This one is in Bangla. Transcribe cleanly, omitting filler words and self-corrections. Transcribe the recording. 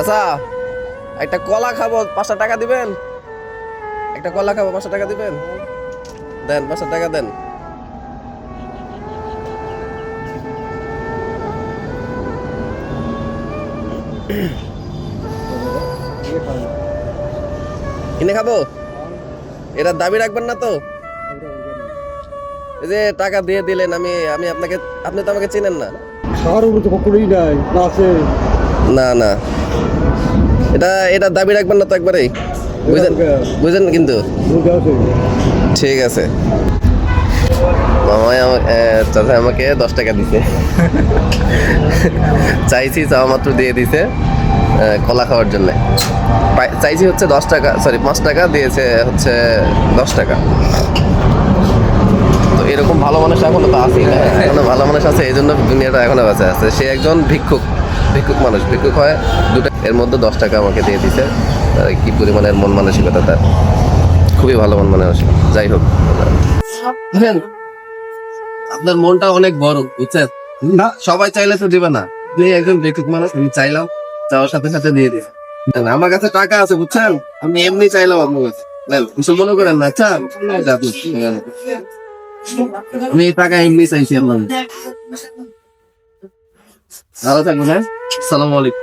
আচ্ছা, একটা কলা খাবো, 5টা টাকা দিবেন? একটা কলা খাবো, 5টা টাকা দিবেন? দেন, 5টা টাকা দেন। কিনে খাবো? এটার দাবি রাখবেন না তো? এই যে টাকা দিয়ে দিলেন, আমি আমি আপনাকে, আপনি তো আমাকে চিনেন না। খাওয়ার উপর তো কখনোই নাই, না আছে। না না, এটা এটা দাবি রাখবেন না তো একবারেই, বুঝলেন? বুঝলেন কিন্তু। ঠিক আছে, মামাই চাচা আমাকে 10 টাকা দিছে। চাইছি, চাওয়া মাত্র দিয়ে দিছে কলা খাওয়ার জন্য। চাইছি হচ্ছে 10 টাকা, সরি 5 টাকা, দিয়েছে হচ্ছে 10 টাকা। তো এরকম ভালো মানুষ এখনো তো আছেই না, এখনো ভালো মানুষ আছে, এই জন্য দুনিয়াটা এখনো বেঁচে আছে। সে একজন ভিক্ষুক, ভিক্ষুক মানুষ, ভিক্ষুক হয় দুটো, এর মধ্যে 10 টাকা আমাকে দিয়ে দিছে। কি পরিমাণের মন মানসিকতা তার, খুবই ভালো মন মানসিকতা। যাই হোক, বুঝলেন, আপনার মনটা অনেক বড়, বুঝছেন না? সবাই চাইলে তো দিবে না, আপনি একজন ভিক্ষুক মানুষ, আমি চাইলাম, চাওয়ার সাথে সাথে দিয়ে দিই। আমার কাছে টাকা আছে, বুঝছেন, আমি এমনি চাইলাম আপনার কাছে। কিছু মনে করেন না, আচ্ছা? আমি এই টাকা এমনি চাইছি আপনার। ভালো থাকবেন, হ্যাঁ, আসসালামু আলাইকুম।